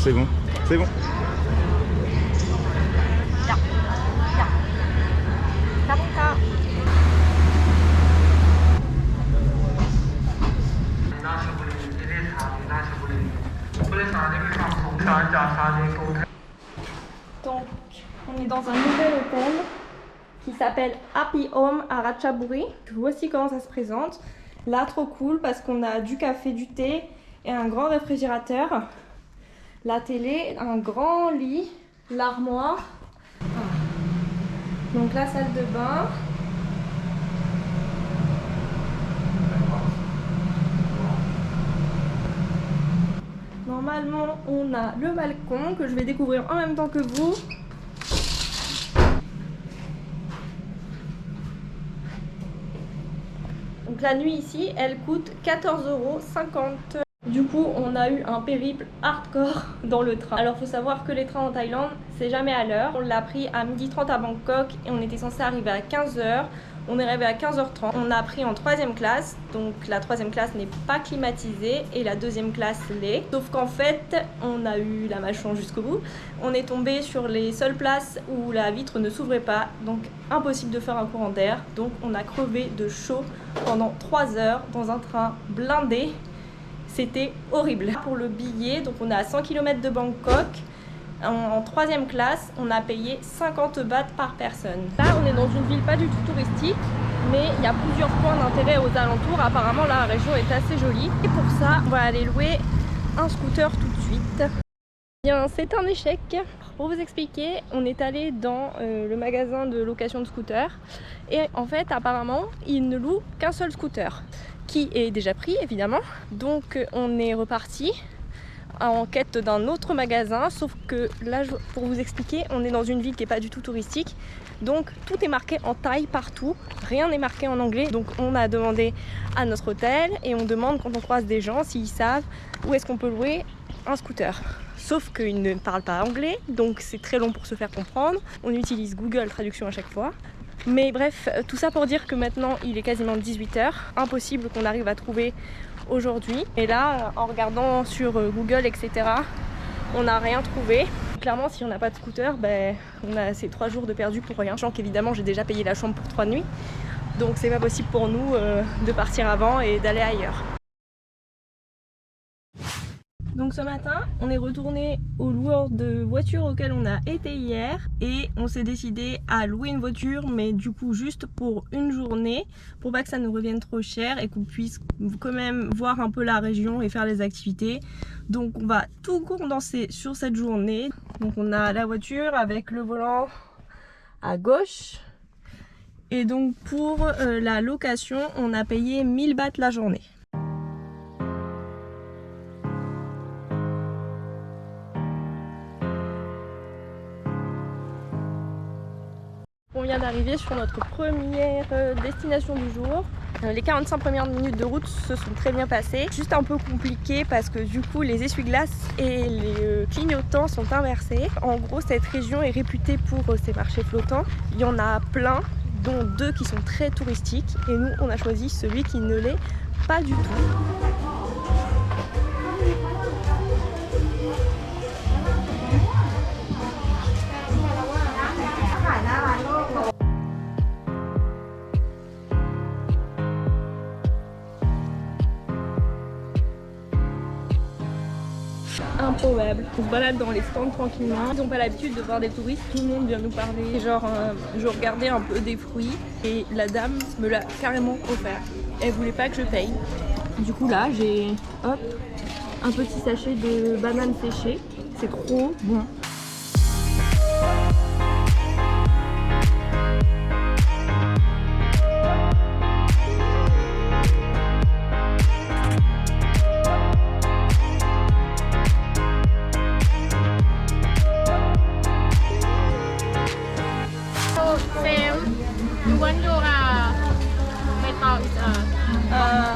C'est bon. C'est bon. Donc, on est dans un nouvel hôtel qui s'appelle Happy Home à Ratchaburi. Voici comment ça se présente. Là, trop cool parce qu'on a du café, du thé et un grand réfrigérateur. La télé, un grand lit, l'armoire. Donc la salle de bain. Normalement, on a le balcon que je vais découvrir en même temps que vous. Donc la nuit ici, elle coûte 14,50 €. Du coup, on a eu un périple hardcore dans le train. Alors, faut savoir que les trains en Thaïlande, c'est jamais à l'heure. On l'a pris à 12h30 à Bangkok et on était censé arriver à 15 h. On est arrivé à 15h30. On a pris en 3e classe, donc la 3e classe n'est pas climatisée et la 2e classe l'est. Sauf qu'en fait, on a eu la malchance jusqu'au bout. On est tombé sur les seules places où la vitre ne s'ouvrait pas, donc impossible de faire un courant d'air. Donc on a crevé de chaud pendant 3 heures dans un train blindé. C'était horrible. Pour le billet, donc on est à 100 km de Bangkok. En 3e classe, on a payé 50 bahts par personne. Là, on est dans une ville pas du tout touristique, mais il y a plusieurs points d'intérêt aux alentours. Apparemment, la région est assez jolie. Et pour ça, on va aller louer un scooter tout de suite. Bien, c'est un échec. Pour vous expliquer, on est allé dans le magasin de location de scooters. Et en fait, apparemment, ils ne louent qu'un seul scooter, qui est déjà pris, évidemment. Donc, on est reparti en quête d'un autre magasin, sauf que là, pour vous expliquer, on est dans une ville qui n'est pas du tout touristique, donc tout est marqué en thaï partout, rien n'est marqué en anglais. Donc on a demandé à notre hôtel et on demande quand on croise des gens s'ils savent où est-ce qu'on peut louer un scooter. Sauf qu'ils ne parlent pas anglais, donc c'est très long pour se faire comprendre. On utilise Google Traduction à chaque fois. Mais bref, tout ça pour dire que maintenant il est quasiment 18 h, impossible qu'on arrive à trouver aujourd'hui. Et là, en regardant sur Google, etc., on n'a rien trouvé. Clairement, si on n'a pas de scooter, ben, on a ces 3 jours de perdu pour rien. Sachant qu'évidemment, j'ai déjà payé la chambre pour 3 nuits. Donc c'est pas possible pour nous de partir avant et d'aller ailleurs. Donc ce matin, on est retourné au loueur de voiture auquel on a été hier et on s'est décidé à louer une voiture, mais du coup juste pour une journée, pour pas que ça nous revienne trop cher et qu'on puisse quand même voir un peu la région et faire les activités. Donc on va tout condenser sur cette journée. Donc on a la voiture avec le volant à gauche. Et donc pour la location, on a payé 1000 bahts la journée. On vient d'arriver sur notre première destination du jour. Les 45 premières minutes de route se sont très bien passées. Juste un peu compliqué parce que du coup les essuie-glaces et les clignotants sont inversés. En gros, cette région est réputée pour ses marchés flottants. Il y en a plein, dont 2 qui sont très touristiques. Et nous, on a choisi celui qui ne l'est pas du tout. Improbable. On se balade dans les stands tranquillement. Ils n'ont pas l'habitude de voir des touristes. Tout le monde vient nous parler. Genre, je regardais un peu des fruits et la dame me l'a carrément offert. Elle voulait pas que je paye. Du coup là, j'ai un petit sachet de bananes séchées. C'est trop bon.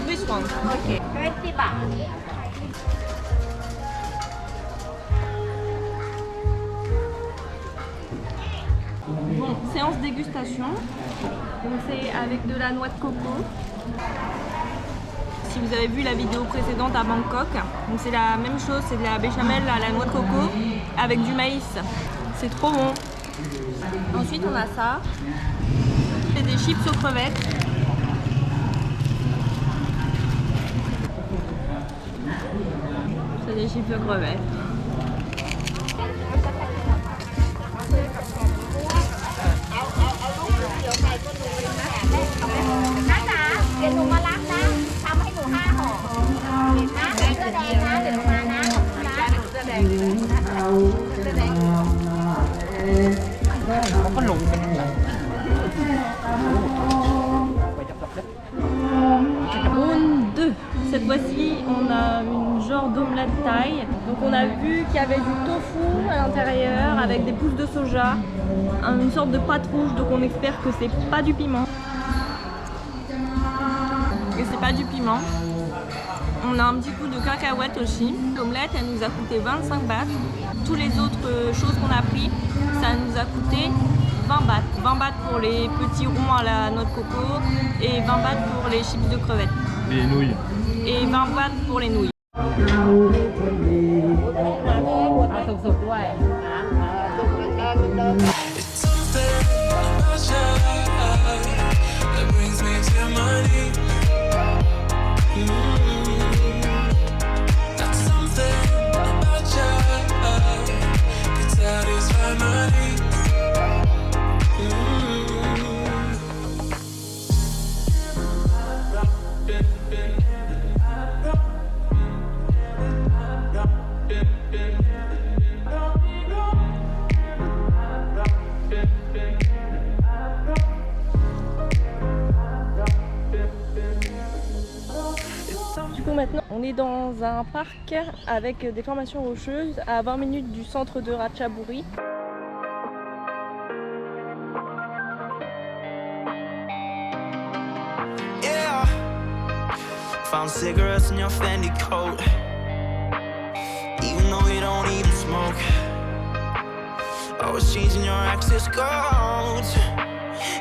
This one. Okay. 20 baht. Bon, séance dégustation. Donc c'est avec de la noix de coco. si vous avez vu la vidéo précédente à Bangkok. Donc c'est la même chose, c'est de la béchamel à la noix de coco avec du maïs. C'est trop bon. Ensuite on a ça. C'est des chips aux crevettes. C'est des chips aux crevettes. Round 2. Cette fois-ci, on a une genre d'omelette thaï. Donc on a vu qu'il y avait du tofu à l'intérieur avec des pousses de soja, une sorte de pâte rouge. Donc on espère que c'est pas du piment. Et c'est pas du piment. On a un petit coup de cacahuète aussi. L'omelette, elle nous a coûté 25 bahts. Tous les autres choses qu'on a pris, ça nous a coûté 20 bahts. 20 bahts pour les petits ronds à la noix de coco et 20 bahts pour les chips de crevettes. Et les nouilles. Et 20 bahts pour les nouilles. Du coup maintenant on est dans un parc avec des formations rocheuses à 20 minutes du centre de Ratchaburi. Yeah. Found cigarettes in your Fendi coat, even though you don't even smoke. Always changing your access codes.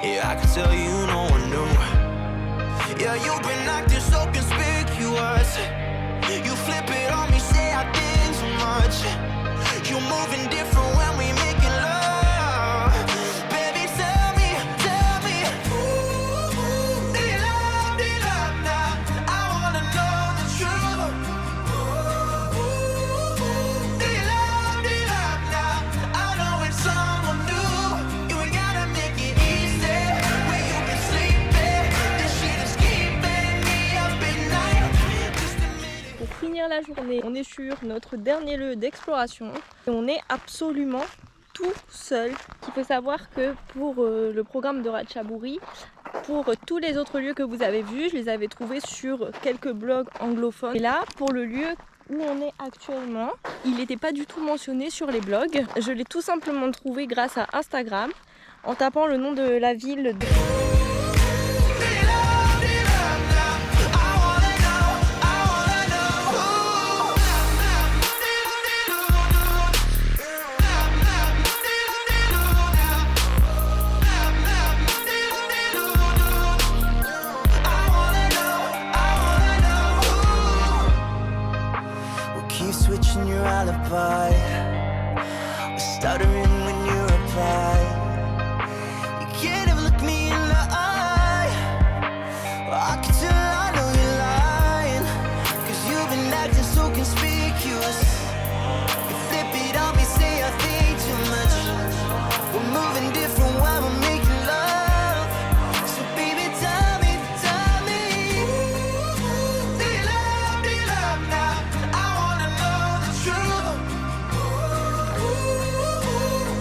Yeah, I can tell you no one knew. Yeah, you've been acting so conspicuous. You flip it on me, say I did too much. You're moving different when we making love. Baby, tell me, ooh, do you love now? I wanna know the truth. Ooh, do you love now? I know it's someone new. You ain't gotta make it easy. Where you been sleeping? This shit is keeping me up at night. Just a minute. Pour finir la journée, on est sur notre dernier lieu d'exploration et on est absolument tout seul. Il faut savoir que pour le programme de Ratchaburi, pour tous les autres lieux que vous avez vus, je les avais trouvés sur quelques blogs anglophones. Et là, pour le lieu où on est actuellement, il n'était pas du tout mentionné sur les blogs. Je l'ai tout simplement trouvé grâce à Instagram en tapant le nom de la ville. Keep switching your alibi. We're stuttering when you reply. You can't even look me in the eye. Well, I can tell I know you're lying, 'cause you've been acting so conspicuous. You flip it on me, say I think too much. We're moving different while we're making love. So baby, tell me, do you love now? I wanna know the truth.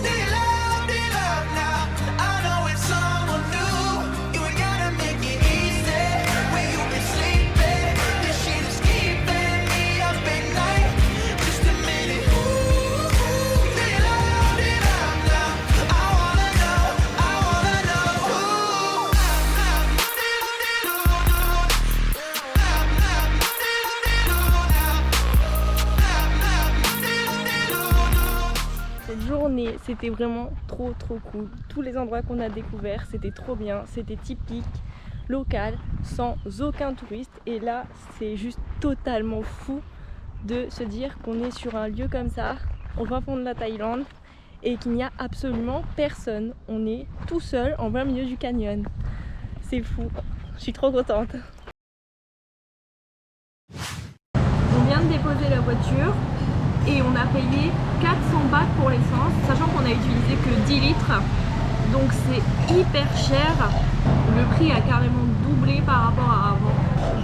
Do you love now? I know it's someone new. You ain't gotta make it easy. Where you been sleeping? This shit is keeping me up at night. Just a minute. Do you love now? I wanna know. Cette journée, c'était vraiment trop cool. Tous les endroits qu'on a découverts, c'était trop bien, c'était typique. local, sans aucun touriste. Et là, c'est juste totalement fou de se dire qu'on est sur un lieu comme ça, au fin fond de la Thaïlande, et qu'il n'y a absolument personne. On est tout seul en plein milieu du canyon. C'est fou, je suis trop contente. On vient de déposer la voiture et on a payé 400 bahts pour l'essence, sachant qu'on a utilisé que 10 litres. Donc c'est hyper cher. Le prix a carrément doublé par rapport à avant.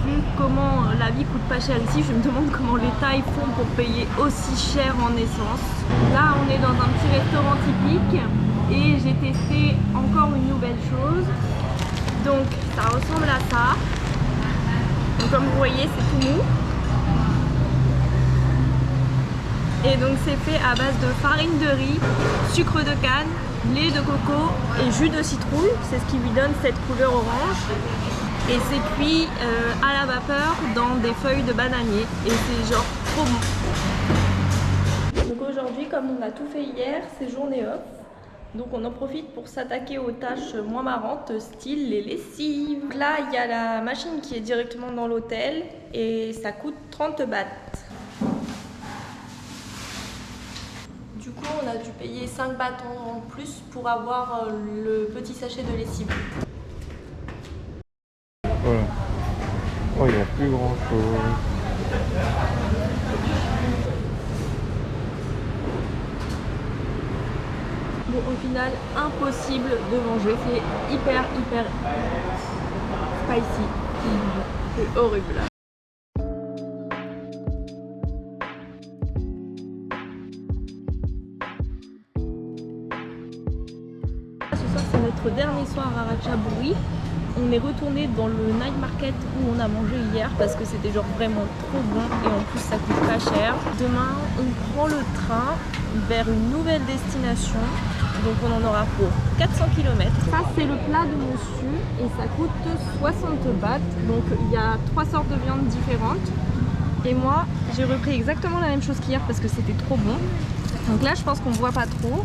Vu comment la vie coûte pas cher ici, je me demande comment les Thaïs font pour payer aussi cher en essence. Là on est dans un petit restaurant typique et j'ai testé encore une nouvelle chose. Donc ça ressemble à ça. Donc comme vous voyez, c'est tout mou. Et donc c'est fait à base de farine de riz, sucre de canne, lait de coco et jus de citrouille. C'est ce qui lui donne cette couleur orange. Et c'est cuit à la vapeur dans des feuilles de bananier. Et c'est genre trop bon. Donc aujourd'hui, comme on a tout fait hier, c'est journée off. Donc on en profite pour s'attaquer aux tâches moins marrantes, style les lessives. Donc là, il y a la machine qui est directement dans l'hôtel et ça coûte 30 bahts. Du coup, on a dû payer 5 bahts en plus pour avoir le petit sachet de lessive. Voilà. Oh, il n'y a plus grand chose. Bon, au final, impossible de manger. C'est hyper spicy. C'est horrible. C'est notre dernier soir à Ratchaburi. On est retourné dans le night market où on a mangé hier parce que c'était genre vraiment trop bon et en plus ça coûte pas cher. Demain on prend le train vers une nouvelle destination, donc on en aura pour 400 km. Ça c'est le plat de monsieur et ça coûte 60 bahts, donc il y a 3 sortes de viandes différentes. Et moi j'ai repris exactement la même chose qu'hier parce que c'était trop bon. Donc là je pense qu'on voit pas trop,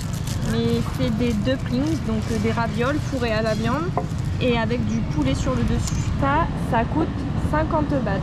mais c'est des dumplings, donc des ravioles fourrés à la viande et avec du poulet sur le dessus. Ça coûte 50 bahts.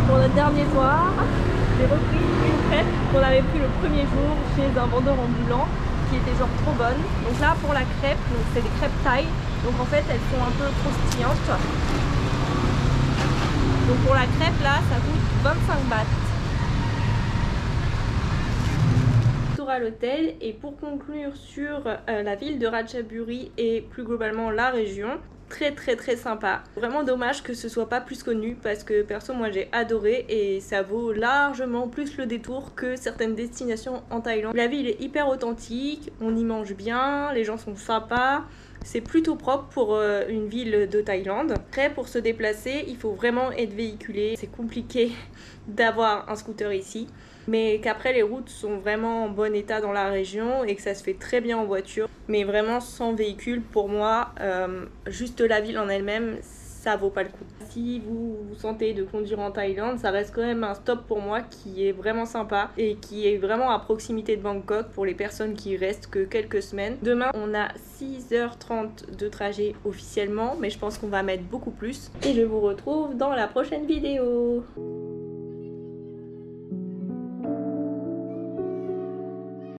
Pour notre dernier soir, j'ai repris une crêpe qu'on avait pris le premier jour chez un vendeur ambulant qui était genre trop bonne. Donc là pour la crêpe, c'est des crêpes thaï, donc en fait elles sont un peu croustillantes. Donc pour la crêpe là, ça coûte 25 bahts. Tour à l'hôtel et pour conclure sur la ville de Ratchaburi et plus globalement la région. Très sympa. Vraiment dommage que ce soit pas plus connu parce que perso moi j'ai adoré et ça vaut largement plus le détour que certaines destinations en Thaïlande. La ville est hyper authentique, on y mange bien, les gens sont sympas. C'est plutôt propre pour une ville de Thaïlande. Après pour se déplacer il faut vraiment être véhiculé. C'est compliqué d'avoir un scooter ici. Mais qu'après les routes sont vraiment en bon état dans la région et que ça se fait très bien en voiture. Mais vraiment sans véhicule pour moi, juste la ville en elle-même, ça vaut pas le coup. Si vous vous sentez de conduire en Thaïlande, ça reste quand même un stop pour moi qui est vraiment sympa et qui est vraiment à proximité de Bangkok pour les personnes qui restent que quelques semaines. Demain, on a 6h30 de trajet officiellement, mais je pense qu'on va mettre beaucoup plus. Et je vous retrouve dans la prochaine vidéo.